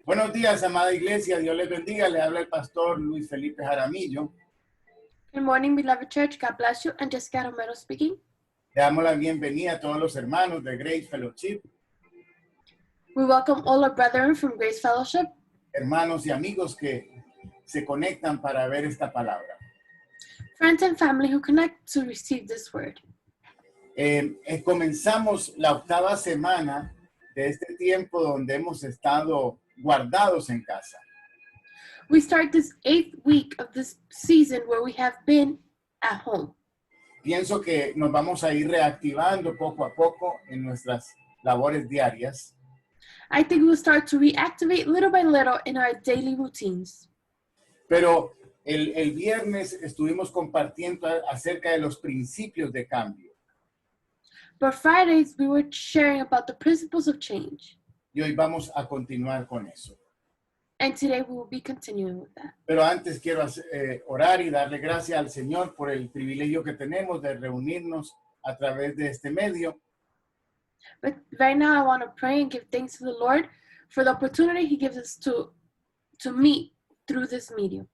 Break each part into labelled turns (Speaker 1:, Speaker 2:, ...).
Speaker 1: Buenos días, amada iglesia. Dios les bendiga. Le habla el pastor Luis Felipe Jaramillo.
Speaker 2: Good morning, beloved church. God bless you. And Jessica Romero speaking.
Speaker 1: Le damos la bienvenida a todos los hermanos de Grace Fellowship,
Speaker 2: We welcome all our brethren from Grace Fellowship,
Speaker 1: hermanos y amigos que se conectan para ver esta palabra.
Speaker 2: friends and family who connect to receive this word.
Speaker 1: Comenzamos la 8ª semana de este tiempo donde hemos estado guardados en casa.
Speaker 2: We start this 8th week of this season where we have been at home.
Speaker 1: Pienso que nos vamos a ir reactivando poco a poco en nuestras labores diarias.
Speaker 2: I think we'll start to reactivate little by little in our daily routines.
Speaker 1: Pero el viernes estuvimos compartiendo acerca de los principios de cambio.
Speaker 2: But Fridays, we were sharing about the principles of change.
Speaker 1: Y hoy vamos a continuar con eso.
Speaker 2: And today we will be continuing with that.
Speaker 1: Pero antes quiero orar y darle gracias al Señor por el privilegio que tenemos de reunirnos a través de este medio.
Speaker 2: But right now, I want to pray and give thanks to the Lord for the opportunity He gives us to meet through this medium.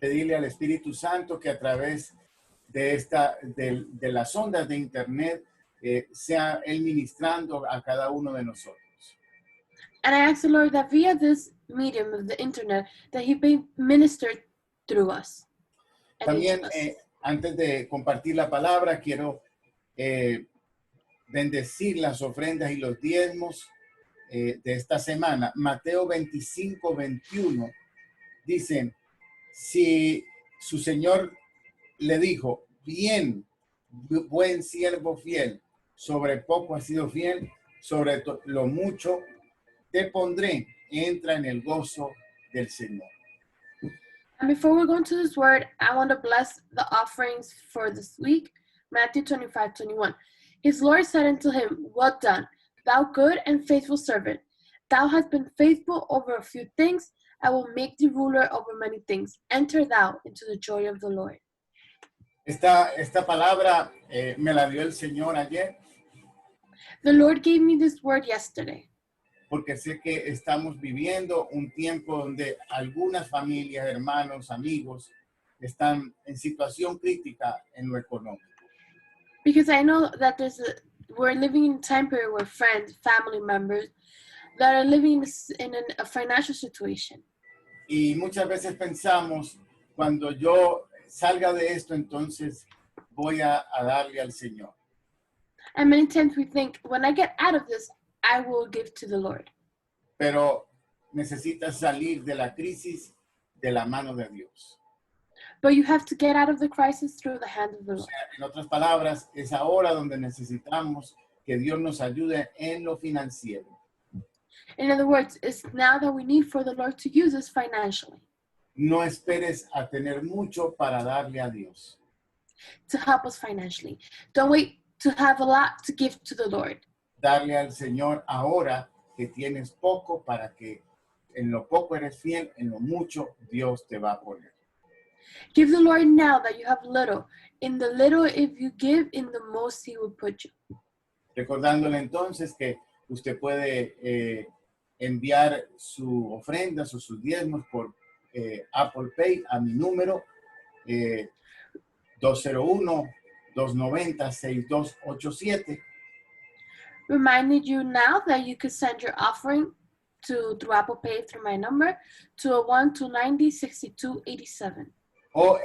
Speaker 1: Pedirle al Espíritu Santo que a través de las ondas de internet sea Él ministrando a cada uno de nosotros.
Speaker 2: And I ask the Lord that via this medium of the internet, that He may minister through us.
Speaker 1: También, antes de compartir la palabra, quiero bendecir las ofrendas y los diezmos de esta semana. Mateo 25, 21 dicen, si su Señor le dijo, bien, buen siervo fiel, sobre poco has sido fiel, sobre lo mucho te pondré, entra en el gozo del Señor.
Speaker 2: And before we go into this word, I want to bless the offerings for this week. Matthew 25, 21. His Lord said unto him, well done, thou good and faithful servant. Thou hast been faithful over a few things. I will make thee ruler over many things. Enter thou into the joy of the Lord.
Speaker 1: Esta palabra me la dio el Señor ayer.
Speaker 2: The Lord gave me this word yesterday.
Speaker 1: Porque sé que estamos viviendo un tiempo donde algunas familias, hermanos, amigos, están en situación crítica en lo económico.
Speaker 2: Because I know that we're living in a time period where friends, family members, that are living in a financial situation.
Speaker 1: Y muchas veces pensamos, cuando yo salga de esto, entonces voy a darle al Señor.
Speaker 2: And many times we think, when I get out of this, I will give to the Lord.
Speaker 1: Pero necesitas salir de la crisis de la mano de Dios.
Speaker 2: But you have to get out of the crisis through the hand of the Lord.
Speaker 1: O sea, en otras palabras, es ahora donde necesitamos que Dios nos ayude en lo financiero.
Speaker 2: In other words, it's now that we need for the Lord to use us financially.
Speaker 1: No esperes a tener mucho para darle a Dios.
Speaker 2: To help us financially. Don't wait to have a lot to give to the Lord.
Speaker 1: Darle al Señor ahora que tienes poco para que en lo poco eres fiel, en lo mucho Dios te va a poner.
Speaker 2: Give the Lord now that you have little. In the little, if you give, in the most He will put you.
Speaker 1: Recordándole entonces que usted puede enviar su ofrenda o sus diezmos por Apple Pay a mi número 201-290-6287.
Speaker 2: Reminded you now that you could send your offering through Apple Pay through my number, 201-290-6287.
Speaker 1: O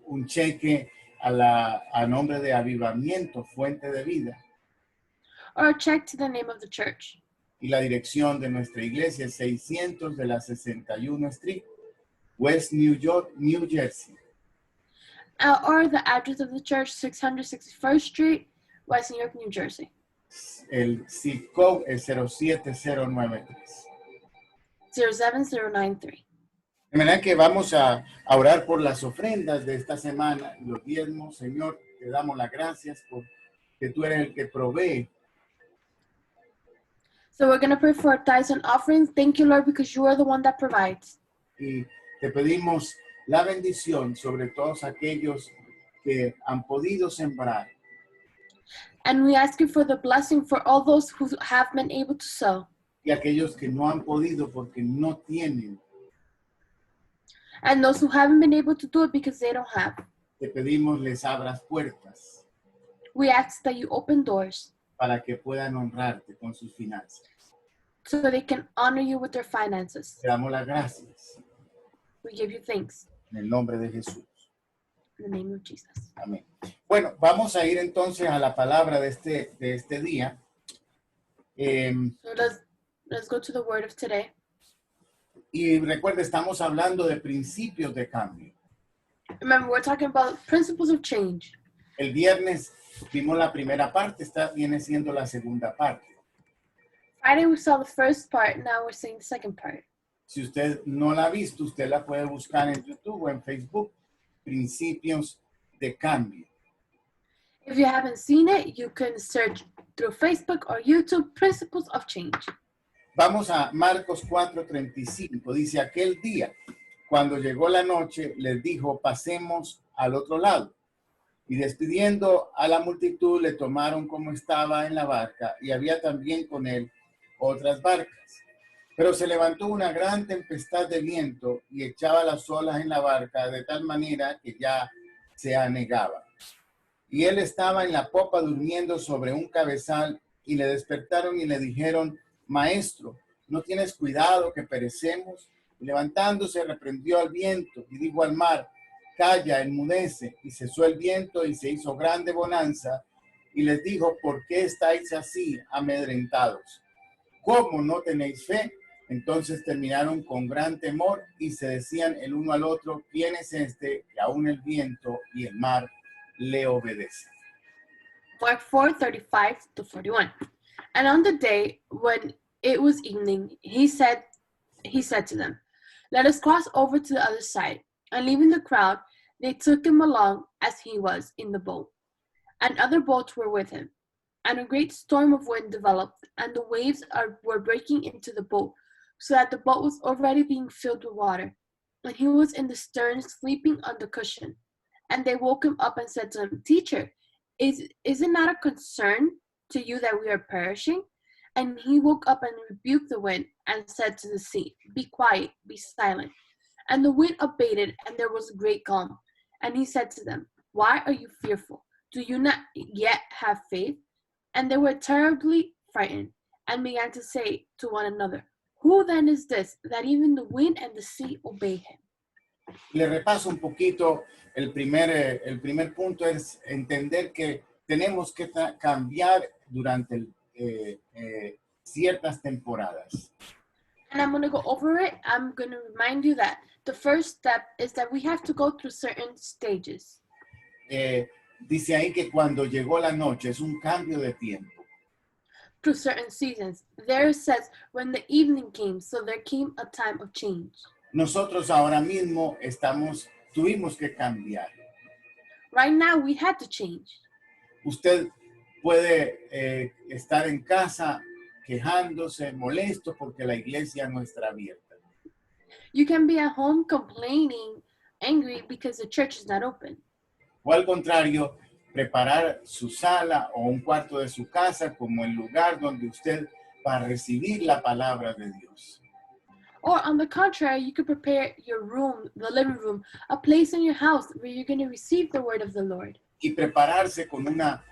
Speaker 1: un cheque a nombre de Avivamiento, Fuente de Vida.
Speaker 2: Or a check to the name of the church.
Speaker 1: Y la dirección de nuestra iglesia es 600 de la 61 Street, West New York, New Jersey.
Speaker 2: Or the address of the church, 661st Street, West New York, New Jersey.
Speaker 1: El zip code es 07093.
Speaker 2: 07093.
Speaker 1: De manera que vamos a orar por las ofrendas de esta semana, los diezmos. Señor, te damos las gracias porque tú eres el que provee.
Speaker 2: So we're going to pray for tithes and offerings. Thank you, Lord, because you are the one that provides.
Speaker 1: Y te pedimos la bendición sobre todos aquellos que han podido sembrar.
Speaker 2: And we ask you for the blessing for all those who have been able to sow.
Speaker 1: y aquellos que no han podido porque no tienen.
Speaker 2: And those who haven't been able to do it because they don't have.
Speaker 1: Te pedimos les abras puertas
Speaker 2: We ask that you open doors
Speaker 1: para que puedan honrarte con sus finanzas.
Speaker 2: so they can honor you with their finances.
Speaker 1: Te damos las gracias
Speaker 2: We give you thanks
Speaker 1: en el nombre de Jesús.
Speaker 2: in the name of Jesus.
Speaker 1: Amén. Bueno, vamos a ir entonces a la palabra de este día.
Speaker 2: So let's go to the word of today.
Speaker 1: Y recuerda, estamos hablando de principios de cambio.
Speaker 2: Remember, we're talking about principles of change.
Speaker 1: El viernes vimos la primera parte, esta viene siendo la segunda parte.
Speaker 2: Friday we saw the first part, now we're seeing the second part.
Speaker 1: Si usted no la ha visto, usted la puede buscar en YouTube o en Facebook, Principios de Cambio.
Speaker 2: If you haven't seen it, you can search through Facebook or YouTube, Principles of Change.
Speaker 1: Vamos a Marcos 4:35. Dice, aquel día, cuando llegó la noche, les dijo, pasemos al otro lado. Y despidiendo a la multitud, le tomaron como estaba en la barca, y había también con él otras barcas. Pero se levantó una gran tempestad de viento y echaba las olas en la barca de tal manera que ya se anegaba. Y él estaba en la popa durmiendo sobre un cabezal, y le despertaron y le dijeron, Maestro, ¿no tienes cuidado que perecemos? Y levantándose reprendió al viento y dijo al mar, calla, enmudece. Y cesó el viento y se hizo grande bonanza. Y les dijo, ¿por qué estáis así amedrentados? ¿Cómo no tenéis fe? Entonces terminaron con gran temor y se decían el uno al otro, ¿quién es este que aún el viento y el mar le obedecen?
Speaker 2: Mark 4:35-41. And on the day when it was evening, he said to them, let us cross over to the other side. And leaving the crowd, they took him along as he was in the boat. And other boats were with him. And a great storm of wind developed, and the waves were breaking into the boat, so that the boat was already being filled with water. And he was in the stern, sleeping on the cushion. And they woke him up and said to him, Teacher, is it not a concern to you that we are perishing? And he woke up and rebuked the wind and said to the sea, Be quiet, be silent. And the wind abated, and there was a great calm. And he said to them, Why are you fearful? Do you not yet have faith? And they were terribly frightened and began to say to one another, Who then is this, that even the wind and the sea obey him?
Speaker 1: Le repaso un poquito. El primer punto es entender que tenemos que cambiar durante ciertas temporadas.
Speaker 2: And I'm going to go over it. I'm going to remind you that the first step is that we have to go through certain stages.
Speaker 1: Dice ahí que cuando llegó la noche es un cambio de tiempo.
Speaker 2: Through certain seasons. There it says, when the evening came, so there came a time of change.
Speaker 1: Nosotros ahora mismo tuvimos que cambiar.
Speaker 2: Right now, we had to change.
Speaker 1: Usted puede estar en casa quejándose, molesto porque la iglesia no está abierta.
Speaker 2: You can be at home complaining, angry because the church is not open.
Speaker 1: O al contrario, preparar su sala o un cuarto de su casa como el lugar donde usted va a recibir la palabra de Dios.
Speaker 2: Or on the contrary, you could prepare your room, the living room, a place in your house where you're going to receive the word of the Lord.
Speaker 1: Y prepararse con una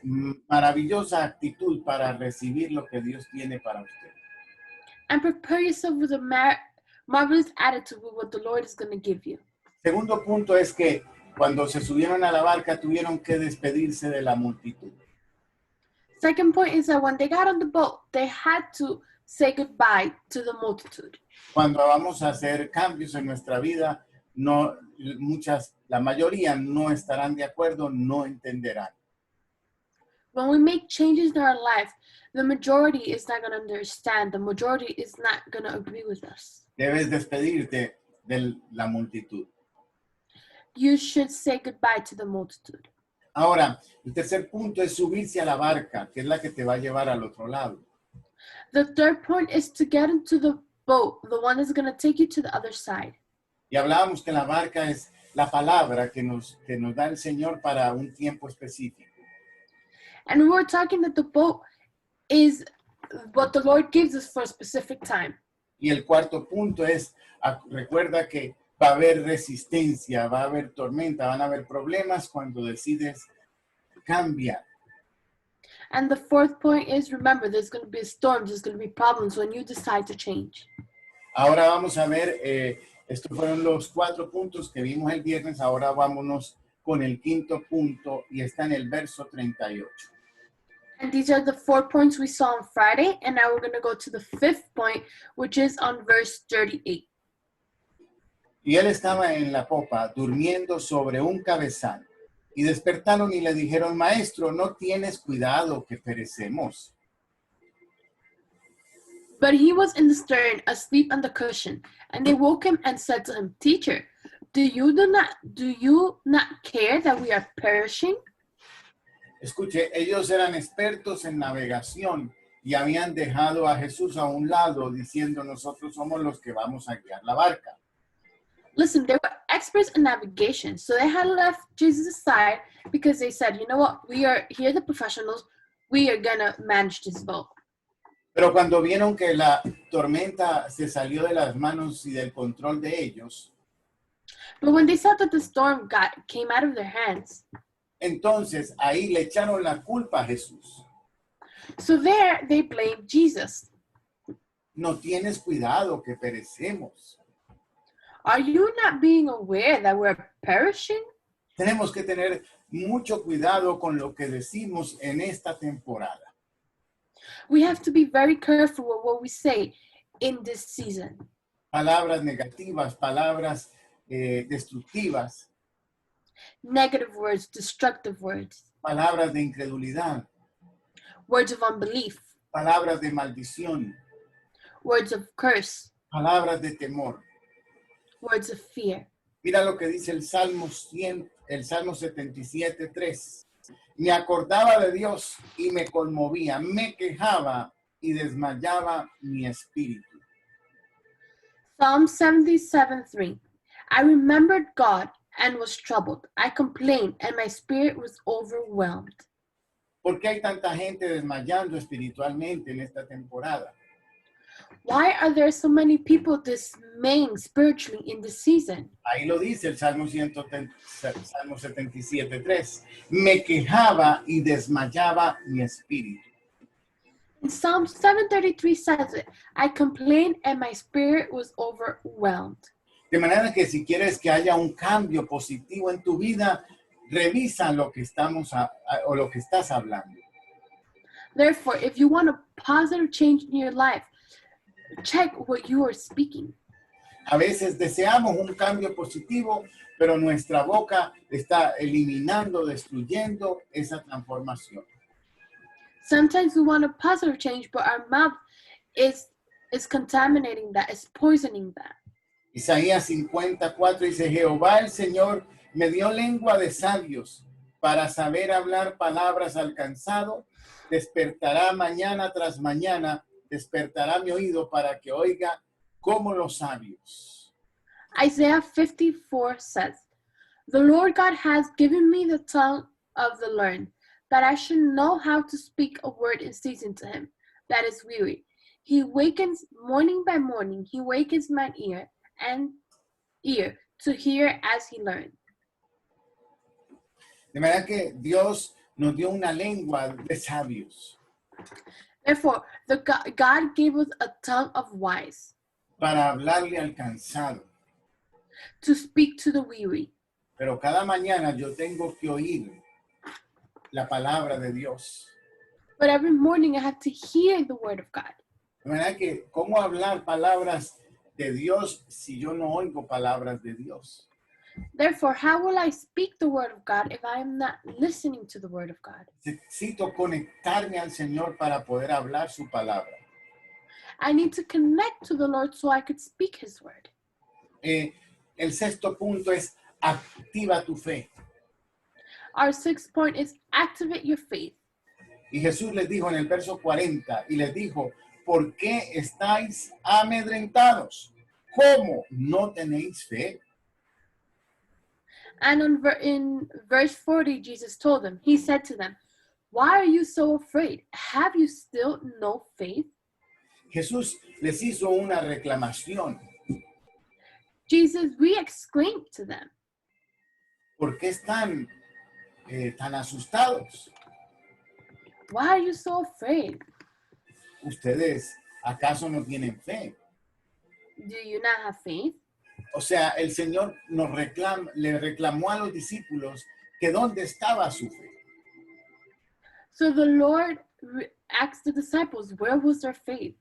Speaker 1: maravillosa actitud para recibir lo que Dios tiene para usted.
Speaker 2: And prepare yourself with a marvelous attitude with what the Lord is going to give you.
Speaker 1: Segundo punto es que cuando se subieron a la barca tuvieron que despedirse de la multitud.
Speaker 2: Second point is that when they got on the boat, they had to say goodbye to the multitude.
Speaker 1: Cuando vamos a hacer cambios en nuestra vida, la mayoría no estarán de acuerdo, no entenderán.
Speaker 2: When we make changes in our life, the majority is not going to understand. The majority is not going to agree with us.
Speaker 1: Debes despedirte de la multitud.
Speaker 2: You should say goodbye to the multitude.
Speaker 1: Ahora, el tercer punto es subirse a la barca, que es la que te va a llevar al otro lado.
Speaker 2: The third point is to get into the boat, the one that's going to take you to the other side.
Speaker 1: Y hablábamos que la barca es la palabra que nos da el Señor para un tiempo específico.
Speaker 2: And we were talking that the boat is but the Lord gives us for a specific time.
Speaker 1: Y el cuarto punto es, recuerda que va a haber resistencia, va a haber tormenta, van a haber problemas cuando decides cambiar.
Speaker 2: And the fourth point is, remember, there's going to be a storm, there's going to be problems when you decide to change.
Speaker 1: Ahora vamos a ver, estos fueron los 4 puntos que vimos el viernes, ahora vámonos con el quinto punto y está en el verso 38.
Speaker 2: And these are the 4 points we saw on Friday, and now we're going to go to the fifth point, which is on verse 38.
Speaker 1: Y él estaba en la popa, durmiendo sobre un cabezal. Y despertaron y le dijeron, maestro, ¿no tienes cuidado que perecemos?
Speaker 2: But he was in the stern, asleep on the cushion. And they woke him and said to him, Teacher, do you not care that we are perishing?
Speaker 1: Escuche, ellos eran expertos en navegación y habían dejado a Jesús a un lado diciendo, nosotros somos los que vamos a guiar la barca.
Speaker 2: Listen, they were experts in navigation, so they had left Jesus aside because they said, you know what, we are here, the professionals, we are gonna manage this boat.
Speaker 1: Pero cuando vieron que la tormenta se salió de las manos y del control de ellos,
Speaker 2: But when they saw that the storm came out of their hands,
Speaker 1: entonces ahí le echaron la culpa a Jesús.
Speaker 2: so there they blamed Jesus.
Speaker 1: No tienes cuidado que perecemos.
Speaker 2: Are you not being aware that we're perishing?
Speaker 1: Tenemos que tener mucho cuidado con lo que decimos en esta temporada.
Speaker 2: We have to be very careful with what we say in this season.
Speaker 1: Palabras negativas, palabras destructivas,
Speaker 2: Negative words, destructive words,
Speaker 1: palabras de incredulidad,
Speaker 2: words of unbelief,
Speaker 1: palabras de maldición,
Speaker 2: words of curse,
Speaker 1: palabras de temor.
Speaker 2: words of fear.
Speaker 1: Mira lo que dice el Salmo 77:3. Me acordaba de Dios y me conmovía, me quejaba y desmayaba mi espíritu.
Speaker 2: Psalm 77:3. I remembered God and was troubled. I complained and my spirit was overwhelmed.
Speaker 1: ¿Por qué hay tanta gente desmayando espiritualmente en esta temporada?
Speaker 2: Why are there so many people dismaying spiritually in this season?
Speaker 1: Ahí lo dice el Salmo 77:3. Me quejaba y desmayaba mi espíritu.
Speaker 2: And Psalm 7:33 says it. I complained and my spirit was overwhelmed.
Speaker 1: De manera que si quieres que haya un cambio positivo en tu vida, revisa lo que o lo que estás hablando.
Speaker 2: Therefore, if you want a positive change in your life, check what you are speaking.
Speaker 1: A veces deseamos un cambio positivo, pero nuestra boca está eliminando, destruyendo esa transformación.
Speaker 2: Sometimes we want a positive change, but our mouth is contaminating that, is poisoning that.
Speaker 1: Isaías 54 dice, Jehová el Señor me dio lengua de sabios para saber hablar palabras al cansado. Despertará mañana tras mañana, despertará mi oído para que oiga como los sabios.
Speaker 2: Isaiah 54 says, The Lord God has given me the tongue of the learned, that I should know how to speak a word in season to him that is weary. He wakens morning by morning, he wakens my ear to hear as he learned.
Speaker 1: De manera que Dios nos dio una lengua de sabios
Speaker 2: Therefore, God gave us a tongue of wise
Speaker 1: para hablarle al cansado.
Speaker 2: to speak to the weary.
Speaker 1: Pero cada mañana yo tengo que oír la palabra de Dios.
Speaker 2: But every morning I have to hear the word of God.
Speaker 1: De manera que, ¿cómo hablar palabras de Dios si yo no oigo palabras de Dios?
Speaker 2: Therefore, how will I speak the word of God if I am not listening to the word of God?
Speaker 1: Necesito conectarme al Señor para poder hablar su palabra.
Speaker 2: I need to connect to the Lord so I could speak his word.
Speaker 1: El sexto punto es activa tu fe.
Speaker 2: Our sixth point is activate your faith.
Speaker 1: Y Jesús les dijo en el verso 40, y les dijo, ¿por qué estáis amedrentados? ¿Cómo no tenéis fe?
Speaker 2: And in verse 40, Jesus told them, he said to them, Why are you so afraid? Have you still no faith?
Speaker 1: Jesús les hizo una reclamación.
Speaker 2: Jesus re-exclaimed to them,
Speaker 1: ¿Por qué están tan asustados?
Speaker 2: why are you so afraid?
Speaker 1: ¿Ustedes acaso no tienen fe?
Speaker 2: Do you not have faith?
Speaker 1: O sea, el Señor le reclamó a los discípulos que dónde estaba su fe.
Speaker 2: So the Lord asked the disciples, where was their faith?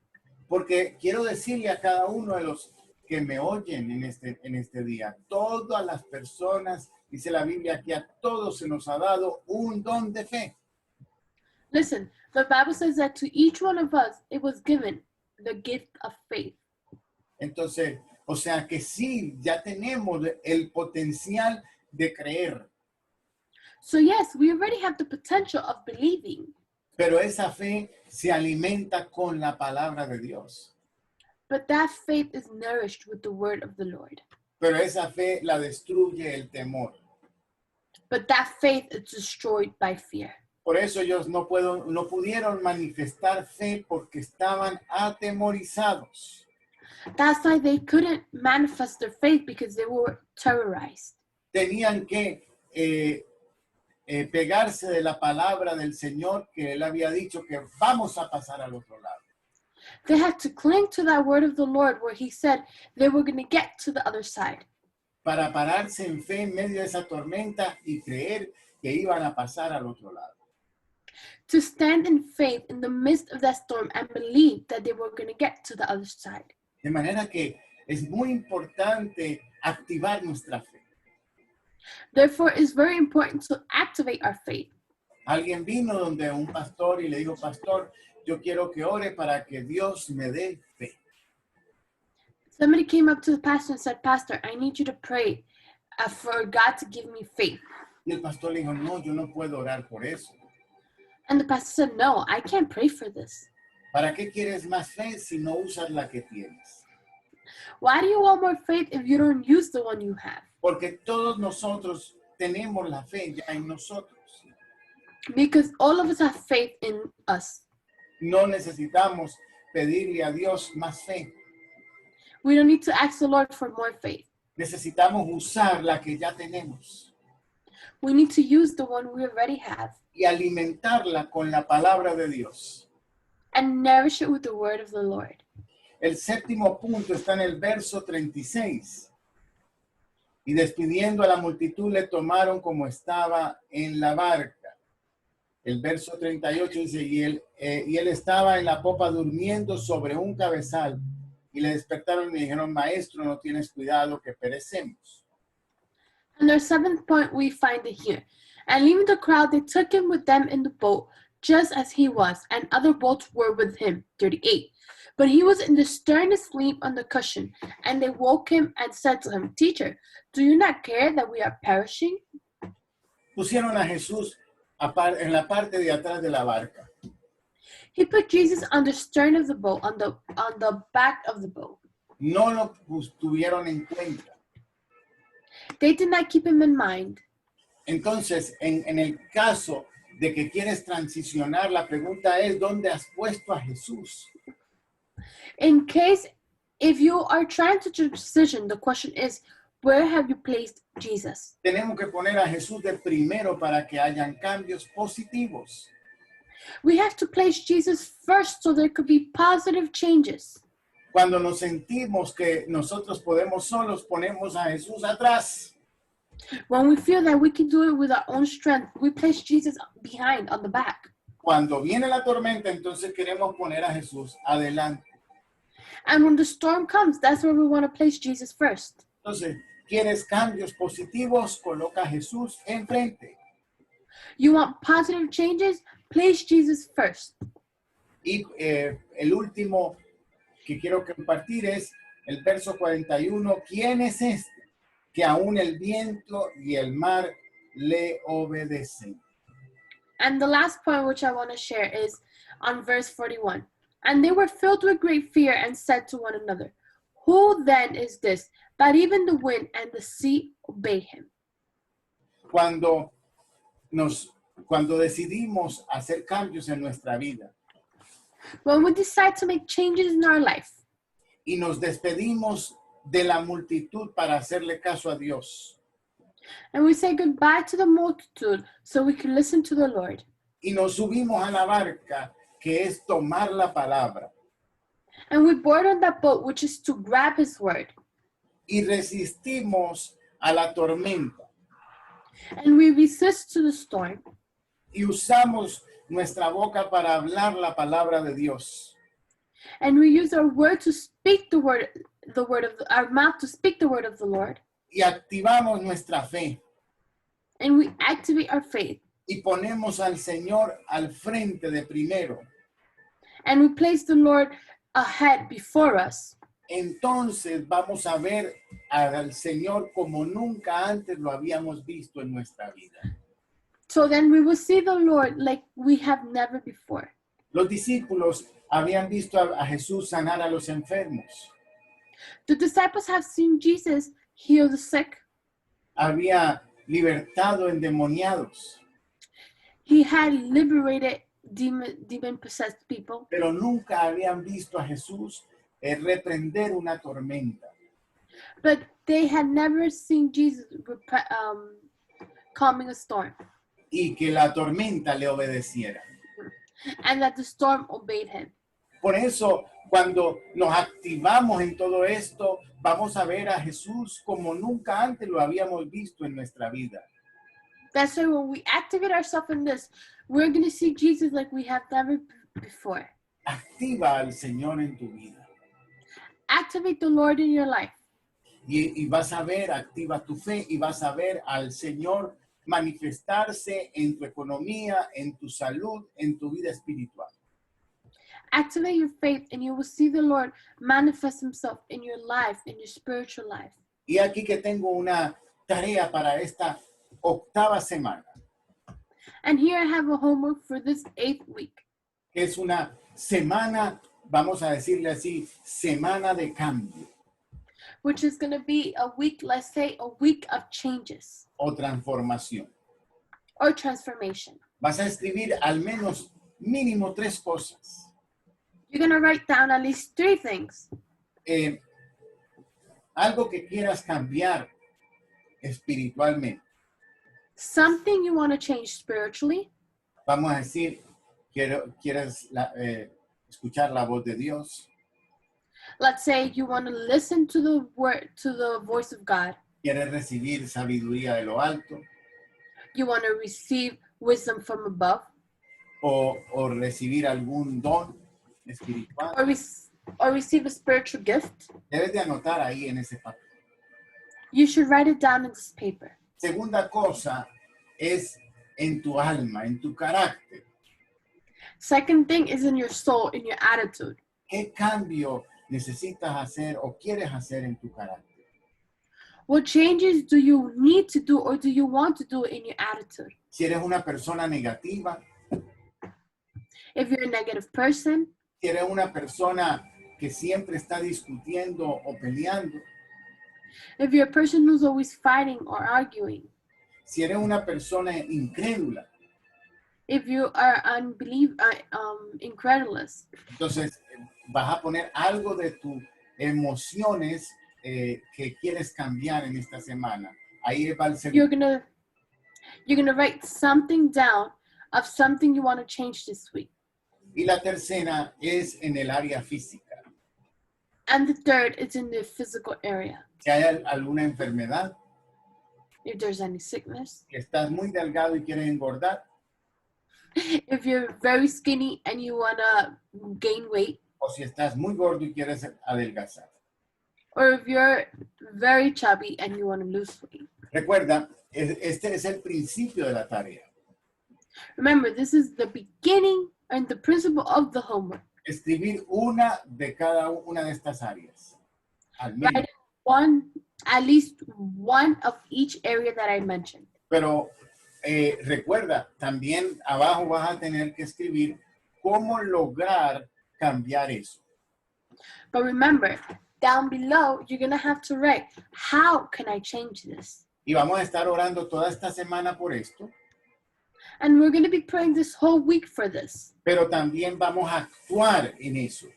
Speaker 1: Porque quiero decirle a cada uno de los que me oyen en este día, todas las personas, dice la Biblia, que a todos se nos ha dado un don de fe.
Speaker 2: Listen, the Bible says that to each one of us, it was given the gift of faith.
Speaker 1: Entonces, o sea que sí, ya tenemos el potencial de creer,
Speaker 2: So yes, we already have the potential of believing,
Speaker 1: pero esa fe se alimenta con la palabra de Dios.
Speaker 2: but that faith is nourished with the word of the Lord.
Speaker 1: Pero esa fe la destruye el temor.
Speaker 2: But that faith is destroyed by fear.
Speaker 1: Por eso ellos no pudieron manifestar fe porque estaban atemorizados.
Speaker 2: That's why they couldn't manifest their faith, because they were terrorized.
Speaker 1: Tenían que pegarse de la palabra del Señor que Él había dicho que vamos a pasar al otro lado.
Speaker 2: They had to cling to that word of the Lord where he said they were going to get to the other side,
Speaker 1: Para pararse en fe en medio de esa tormenta y creer que iban a pasar al otro lado.
Speaker 2: to stand in faith in the midst of that storm and believe that they were going to get to the other side.
Speaker 1: De manera que es muy importante activar nuestra fe.
Speaker 2: Therefore, it's very important to activate our faith.
Speaker 1: Alguien vino donde un pastor y le dijo, pastor, yo quiero que ore para que Dios me dé fe.
Speaker 2: Somebody came up to the pastor and said, Pastor, I need you to pray for God to give me faith.
Speaker 1: Y el pastor le dijo, no, yo no puedo orar por eso.
Speaker 2: And the pastor said, no, I can't pray for this.
Speaker 1: ¿Para qué quieres más fe si no usas la que tienes?
Speaker 2: Why do you want more faith if you don't use the one you have?
Speaker 1: Porque todos nosotros tenemos la fe ya en nosotros.
Speaker 2: Because all of us have faith in us.
Speaker 1: No necesitamos pedirle a Dios más fe.
Speaker 2: We don't need to ask the Lord for more faith.
Speaker 1: Necesitamos usar la que ya tenemos
Speaker 2: We need to use the one we already have
Speaker 1: y alimentarla con la palabra de Dios.
Speaker 2: and nourish it with the word of the Lord.
Speaker 1: El séptimo punto está en el verso 36. Y despidiendo a la multitud le tomaron como estaba en la barca. El verso 38 dice, y él estaba en la popa durmiendo sobre un cabezal. Y le despertaron y le dijeron, maestro, no tienes cuidado que perecemos.
Speaker 2: And our seventh point, we find it here. And leaving the crowd, they took him with them in the boat, just as he was, and other boats were with him. 38. But he was in the stern asleep on the cushion, and they woke him and said to him, Teacher, do you not care that we are perishing?
Speaker 1: Pusieron a Jesús en la parte de atrás de la barca.
Speaker 2: He put Jesus on the stern of the boat, on the back of the boat.
Speaker 1: No lo tuvieron en cuenta.
Speaker 2: They did not keep him in mind.
Speaker 1: Entonces, en el caso de que quieres transicionar, la pregunta es, ¿dónde has puesto a Jesús?
Speaker 2: In case, if you are trying to transition, the question is, where have you placed Jesus?
Speaker 1: Tenemos que poner a Jesús de primero para que hayan cambios positivos.
Speaker 2: We have to place Jesus first so there could be positive changes.
Speaker 1: Cuando nos sentimos que nosotros podemos solos, ponemos a Jesús atrás.
Speaker 2: When we feel that we can do it with our own strength, we place Jesus behind, on the back.
Speaker 1: Cuando viene la tormenta, entonces queremos poner a Jesús adelante.
Speaker 2: And when the storm comes, that's where we want to place Jesus first.
Speaker 1: Entonces, ¿quieres cambios positivos? Coloca a Jesús enfrente.
Speaker 2: You want positive changes? Place Jesus first.
Speaker 1: Y el último que quiero compartir es el verso 41. ¿Quién es este que aún el viento y el mar le obedecen?
Speaker 2: And the last point which I want to share is on verse 41. And they were filled with great fear and said to one another, Who then is this, that even the wind and the sea obey him?
Speaker 1: Cuando nos cuando decidimos hacer cambios en nuestra vida
Speaker 2: When we decide to make changes in our life
Speaker 1: y nos despedimos de la multitud para hacerle caso a Dios
Speaker 2: and we say goodbye to the multitude so we can listen to the Lord,
Speaker 1: y nos subimos a la barca que es tomar la palabra
Speaker 2: and we board on that boat, which is to grab His word,
Speaker 1: y resistimos a la tormenta
Speaker 2: and we resist to the storm,
Speaker 1: y usamos nuestra boca para hablar la palabra de Dios
Speaker 2: and we use our word to speak our mouth to speak the word of the Lord,
Speaker 1: y activamos nuestra fe
Speaker 2: and we activate our faith,
Speaker 1: y ponemos al Señor al frente de primero,
Speaker 2: and we place the Lord ahead before us,
Speaker 1: entonces vamos a ver al Señor como nunca antes lo habíamos visto en nuestra vida.
Speaker 2: so then we will see the Lord like we have never before.
Speaker 1: Los discípulos habían visto a Jesús sanar a los enfermos.
Speaker 2: The disciples have seen Jesus heal the sick.
Speaker 1: Había libertado endemoniados,
Speaker 2: He had liberated demon-possessed people,
Speaker 1: pero nunca habían visto a Jesús reprender una tormenta.
Speaker 2: but they had never seen Jesus calming a storm,
Speaker 1: Y que la tormenta le obedeciera.
Speaker 2: and that the storm obeyed him.
Speaker 1: Por eso, cuando nos activamos en todo esto, vamos a ver a Jesús como nunca antes lo habíamos visto en nuestra vida.
Speaker 2: That's why when we activate ourselves in this, we're going to see Jesus like we have never before.
Speaker 1: Activa al Señor en tu vida.
Speaker 2: Activate the Lord in your life,
Speaker 1: Y vas a ver, activa tu fe y vas a ver al Señor manifestarse en tu economía, en tu salud, en tu vida espiritual.
Speaker 2: activate your faith, and you will see the Lord manifest himself in your life, in your spiritual life.
Speaker 1: Y aquí que tengo una tarea para esta 8ª semana,
Speaker 2: And here I have a homework for this 8th week,
Speaker 1: que es una semana, vamos a decirle así, semana de cambio
Speaker 2: which is going to be a week, let's say a week of changes
Speaker 1: o transformación.
Speaker 2: or transformation.
Speaker 1: Vas a escribir al menos mínimo 3 cosas.
Speaker 2: You're going to write down at least 3 things.
Speaker 1: Algo que quieras cambiar espiritualmente.
Speaker 2: Something you want to change spiritually.
Speaker 1: Vamos a decir, quieres escuchar la voz de Dios.
Speaker 2: Let's say you want to listen to the word, to the voice of God.
Speaker 1: Quieres recibir sabiduría de lo alto
Speaker 2: You want to receive wisdom from above,
Speaker 1: o recibir algún don espiritual.
Speaker 2: or receive a spiritual gift.
Speaker 1: Debes de anotar ahí en ese papel.
Speaker 2: You should write it down in this paper.
Speaker 1: Segunda cosa es en tu alma, en tu carácter.
Speaker 2: Second thing is in your soul, in your attitude.
Speaker 1: ¿Qué cambio necesitas hacer o quieres hacer en tu carácter?
Speaker 2: What changes do you need to do or do you want to do in your attitude?
Speaker 1: Si eres una persona negativa,
Speaker 2: If you're a negative person,
Speaker 1: si eres una persona que siempre está discutiendo o peleando,
Speaker 2: if you're a person who's always fighting or arguing,
Speaker 1: si eres una persona incrédula,
Speaker 2: if you are incredulous,
Speaker 1: entonces vas a poner algo de tus emociones que quieres cambiar en esta semana. Ahí va el segundo.
Speaker 2: you're gonna write something down of something you want to change this week.
Speaker 1: Y la tercera es en el área física.
Speaker 2: And the third is in the physical area.
Speaker 1: Si hay alguna enfermedad,
Speaker 2: If there's any sickness,
Speaker 1: que estás muy delgado y quieres engordar,
Speaker 2: if you're very skinny and you wanna gain weight,
Speaker 1: o si estás muy gordo y quieres adelgazar.
Speaker 2: or if you're very chubby and you want to lose weight.
Speaker 1: Recuerda, este es el principio de la tarea.
Speaker 2: Remember, this is the beginning and the principle of the homework.
Speaker 1: Escribir una de cada una de estas áreas. Al menos.
Speaker 2: Write at least one of each area that I mentioned.
Speaker 1: Pero recuerda, también abajo vas a tener que escribir cómo lograr cambiar eso.
Speaker 2: But remember, down below, you're going to have to write, how can I change this?
Speaker 1: Y vamos a estar orando toda esta semana por esto.
Speaker 2: And we're going to be praying this whole week for this.
Speaker 1: Pero también vamos a actuar en eso.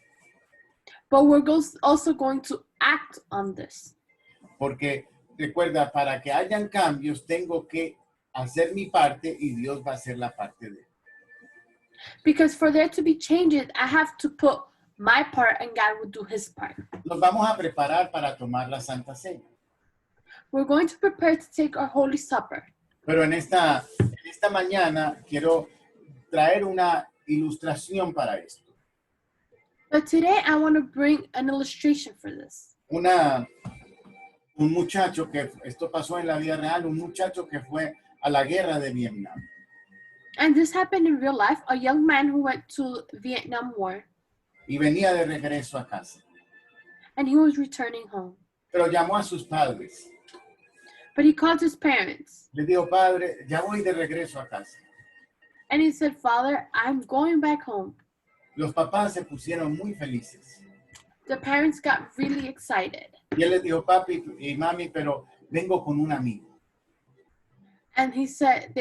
Speaker 2: But we're also going to act on this.
Speaker 1: Porque recuerda, para que hayan cambios, tengo que hacer mi parte y Dios va a hacer la parte de él.
Speaker 2: Because for there to be changes, I have to put my part and God will do his part.
Speaker 1: Nos vamos a preparar para tomar la Santa Cena.
Speaker 2: We're going to prepare to take our Holy Supper.
Speaker 1: Pero en esta mañana quiero traer una ilustración para esto.
Speaker 2: But today I want to bring an illustration for this.
Speaker 1: Un muchacho que, esto pasó en la vida real, un muchacho que fue a la guerra de Vietnam.
Speaker 2: And this happened in real life. A young man who went to Vietnam War.
Speaker 1: Y venía de regreso a casa.
Speaker 2: And he was returning home.
Speaker 1: Pero llamó a sus padres.
Speaker 2: But he called his parents.
Speaker 1: Le dijo, padre, ya voy de regreso a casa.
Speaker 2: And he said, Father, I'm going back home.
Speaker 1: Los papás se pusieron muy felices.
Speaker 2: The parents got really excited.
Speaker 1: Y él les dijo, papi y mami, pero vengo con un amigo.
Speaker 2: And he said,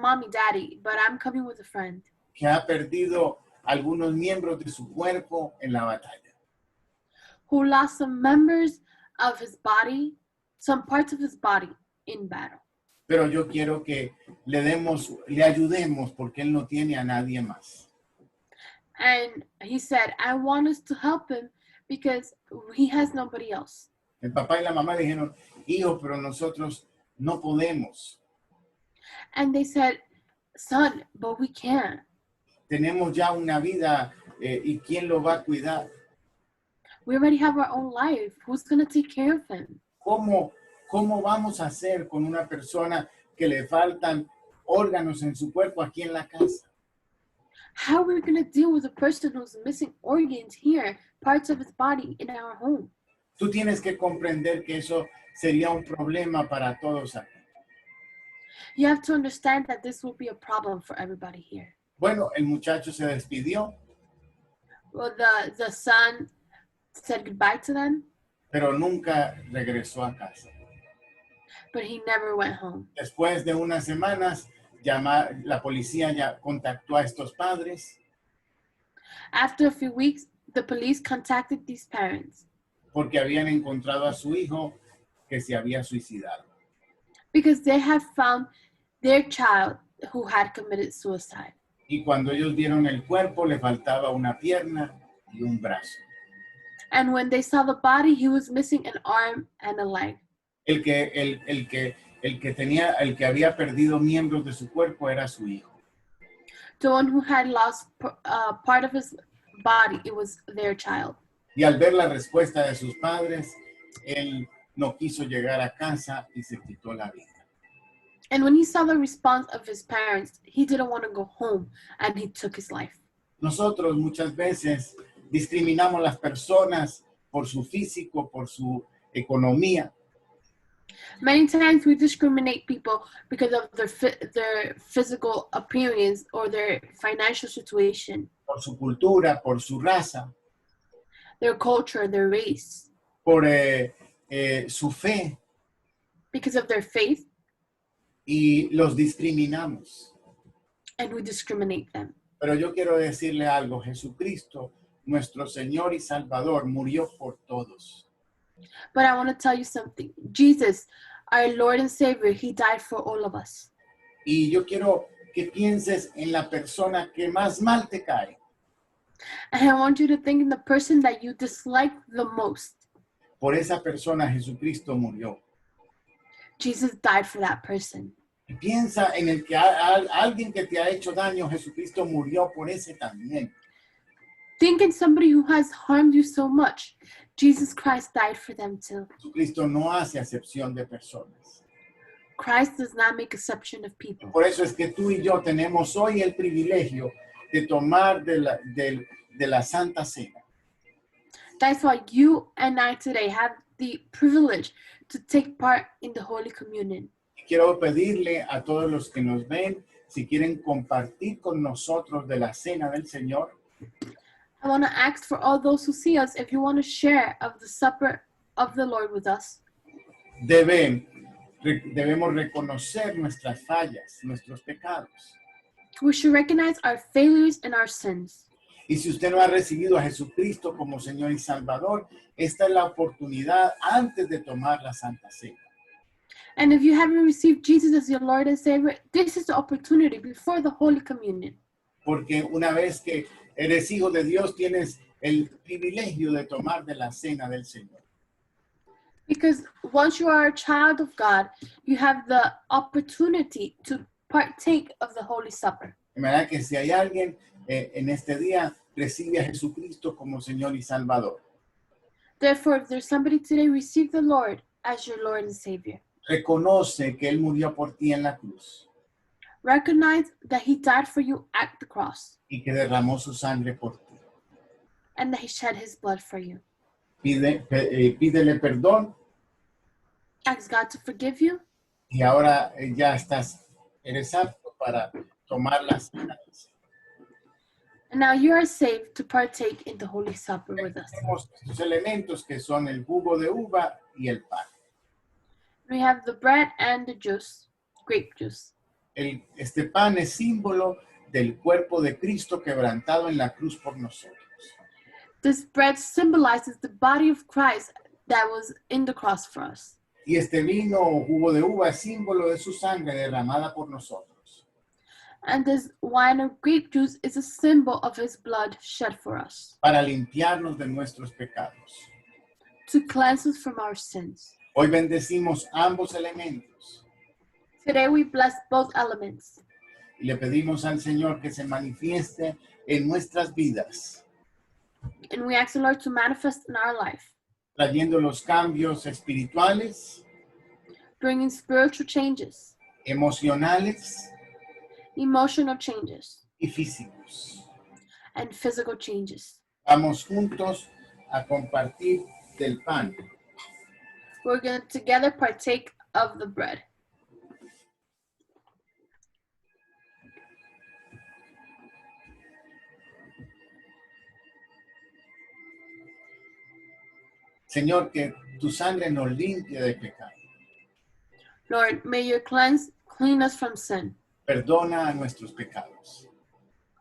Speaker 2: Mommy, Daddy, but I'm coming with a friend.
Speaker 1: Que ha perdido algunos miembros de su cuerpo en la batalla.
Speaker 2: Who lost some members of his body, some parts of his body in battle.
Speaker 1: Pero yo quiero que le ayudemos porque él no tiene a nadie más.
Speaker 2: And he said, I want us to help him because he has nobody else.
Speaker 1: El papá y la mamá dijeron, hijo, pero nosotros no podemos.
Speaker 2: And they said, son, but we can't.
Speaker 1: Tenemos ya una vida y ¿quién lo va a cuidar?
Speaker 2: We already have our own life. Who's going to take care of him?
Speaker 1: ¿Cómo vamos a hacer con una persona que le faltan órganos en su cuerpo aquí en la casa?
Speaker 2: How are we going to deal with a person who's missing organs here, parts of his body in our home?
Speaker 1: Tú tienes que comprender que eso sería un problema para todos aquí.
Speaker 2: You have to understand that this will be a problem for everybody here.
Speaker 1: Bueno, el muchacho se despidió,
Speaker 2: Well, the son said goodbye to them,
Speaker 1: pero nunca regresó a casa.
Speaker 2: but he never went home.
Speaker 1: Después de unas semanas, la policía ya contactó a estos padres
Speaker 2: After a few weeks, the police contacted these parents
Speaker 1: porque habían encontrado a su hijo que se había suicidado.
Speaker 2: because they had found their child who had committed suicide.
Speaker 1: Y cuando ellos vieron el cuerpo, le faltaba una pierna y un brazo.
Speaker 2: And when they saw the body, he was missing an arm and a leg.
Speaker 1: El que había perdido miembros de su cuerpo era su hijo.
Speaker 2: The one who had lost part of his body, it was their child.
Speaker 1: Y al ver la respuesta de sus padres, él no quiso llegar a casa y se quitó la vida.
Speaker 2: And when he saw the response of his parents, he didn't want to go home and he took his life.
Speaker 1: Nosotros muchas veces discriminamos a las personas por su físico, por su economía.
Speaker 2: Many times we discriminate people because of their physical appearance or their financial situation,
Speaker 1: Por su cultura, por su raza,
Speaker 2: their culture, their race,
Speaker 1: por su fe,
Speaker 2: because of their faith,
Speaker 1: y los discriminamos.
Speaker 2: and we discriminate them.
Speaker 1: Pero yo quiero decirle algo, Jesucristo, nuestro Señor y Salvador, murió por todos.
Speaker 2: But I want to tell you something. Jesus, our Lord and Savior, he died for all of us.
Speaker 1: Y yo quiero que pienses en la persona que más mal te cae.
Speaker 2: And I want you to think in the person that you dislike the most.
Speaker 1: Por esa persona Jesucristo murió.
Speaker 2: Jesus died for that person.
Speaker 1: Y piensa en el que alguien que te ha hecho daño, Jesucristo murió por ese también.
Speaker 2: Think in somebody who has harmed you so much. Jesus Christ died for them too.
Speaker 1: Jesucristo no hace acepción de personas.
Speaker 2: Christ does not make exception of people.
Speaker 1: Por eso es que tú y yo tenemos hoy el privilegio de tomar de la Santa Cena.
Speaker 2: That's why you and I today have the privilege to take part in the Holy Communion.
Speaker 1: Y quiero pedirle a todos los que nos ven, si quieren compartir con nosotros de la Cena del Señor,
Speaker 2: I want to ask for all those who see us, if you want to share of the supper of the Lord with us,
Speaker 1: deben Debemos reconocer nuestras fallas, nuestros pecados.
Speaker 2: We should recognize our failures and our sins.
Speaker 1: Y si usted no ha recibido a Jesucristo como Señor y Salvador, esta es la oportunidad antes de tomar la Santa Cena.
Speaker 2: And if you haven't received Jesus as your Lord and Savior, this is the opportunity before the Holy Communion.
Speaker 1: Porque una vez que eres hijo de Dios, tienes el privilegio de tomar de la cena del Señor.
Speaker 2: Because once you are a child of God, you have the opportunity to partake of the Holy Supper.
Speaker 1: De manera que si hay alguien en este día, recibe a Jesucristo como Señor y Salvador.
Speaker 2: Therefore, if there's somebody today, receive the Lord as your Lord and Savior.
Speaker 1: Reconoce que Él murió por ti en la cruz
Speaker 2: Recognize that He died for you at the cross
Speaker 1: y que derramó su sangre por ti.
Speaker 2: and that He shed His blood for you.
Speaker 1: Pídele perdón
Speaker 2: Ask God to forgive you,
Speaker 1: y ahora ya eres apto para tomar la cena del Señor.
Speaker 2: and now you are saved to partake in the Holy Supper with us.
Speaker 1: Tenemos estos elementos que son el jugo de uva y el pan.
Speaker 2: We have the bread and the juice, grape juice.
Speaker 1: Este pan es símbolo del cuerpo de Cristo quebrantado en la cruz por nosotros.
Speaker 2: This bread symbolizes the body of Christ that was in the cross for us.
Speaker 1: Y este vino o jugo de uva es símbolo de su sangre derramada por nosotros.
Speaker 2: And this wine of grape juice is a symbol of His blood shed for us,
Speaker 1: Para limpiarnos de nuestros pecados.
Speaker 2: to cleanse us from our sins.
Speaker 1: Hoy bendecimos ambos elementos
Speaker 2: Today we bless both elements,
Speaker 1: y le pedimos al Señor que se manifieste en nuestras vidas,
Speaker 2: and we ask the Lord to manifest in our life,
Speaker 1: trayendo los cambios espirituales,
Speaker 2: bringing spiritual changes,
Speaker 1: emocionales
Speaker 2: emotional changes,
Speaker 1: y físicos.
Speaker 2: and physical changes.
Speaker 1: Vamos juntos a compartir del pan.
Speaker 2: We're going to together partake of the bread.
Speaker 1: Señor, que tu sangre nos limpie de pecado.
Speaker 2: Lord, may you clean us from sin.
Speaker 1: Perdona nuestros pecados.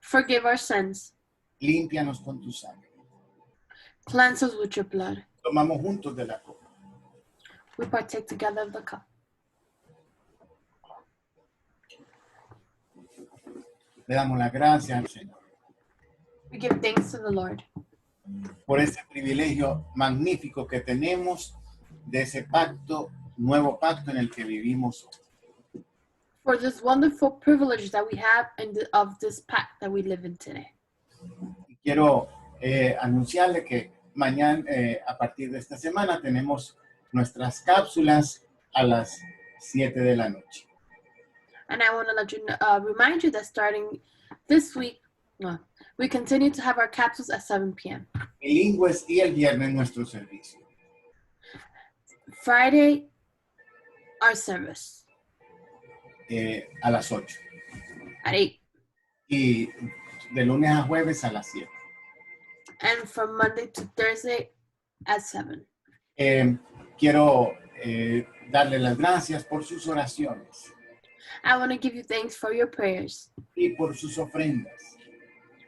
Speaker 2: Forgive our sins.
Speaker 1: Límpianos con tu sangre.
Speaker 2: Cleanse us with your blood.
Speaker 1: Tomamos juntos de la copa.
Speaker 2: We partake together of the cup.
Speaker 1: Le damos las gracias al Señor
Speaker 2: We give thanks to the Lord
Speaker 1: por ese privilegio magnífico que tenemos de ese pacto, nuevo pacto en el que vivimos hoy.
Speaker 2: for this wonderful privilege that we have of this pact that we live in today.
Speaker 1: Y quiero anunciarle que mañana, a partir de esta semana, tenemos nuestras cápsulas a las 7 de la noche.
Speaker 2: And I want to let you remind you that starting this week, we continue to have our capsules at 7 p.m.
Speaker 1: Bilingües y el viernes nuestro servicio.
Speaker 2: Friday, our service
Speaker 1: A las 8.
Speaker 2: at 8.
Speaker 1: Y de lunes a jueves a las 7.
Speaker 2: And from Monday to Thursday at 7.
Speaker 1: Quiero darle las gracias por sus oraciones
Speaker 2: I want to give you thanks for your prayers
Speaker 1: y por sus ofrendas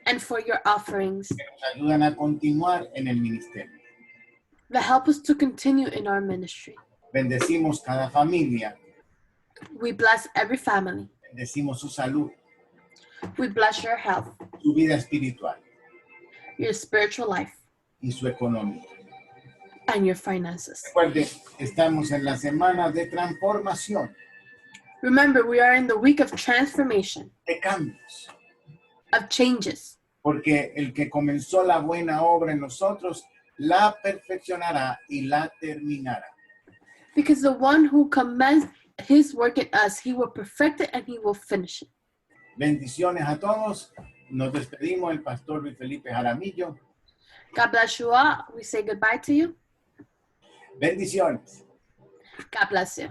Speaker 2: and for your offerings
Speaker 1: que nos ayudan a continuar en el ministerio.
Speaker 2: that help us to continue in our ministry.
Speaker 1: Bendecimos cada familia,
Speaker 2: We bless every family.
Speaker 1: bendecimos su salud,
Speaker 2: We bless your health,
Speaker 1: su vida espiritual
Speaker 2: your spiritual life,
Speaker 1: y su economía.
Speaker 2: and your finances.
Speaker 1: Recuerde, estamos en la semana de transformación,
Speaker 2: Remember, we are in the week of transformation,
Speaker 1: de cambios,
Speaker 2: of changes,
Speaker 1: porque el que comenzó la buena obra en nosotros, la perfeccionará y la terminará.
Speaker 2: because the one who commenced his work in us, he will perfect it and he will finish it.
Speaker 1: Bendiciones a todos. Nos despedimos, el pastor Luis Felipe Jaramillo.
Speaker 2: God bless you all. We say goodbye to you.
Speaker 1: Bendiciones.
Speaker 2: God bless you.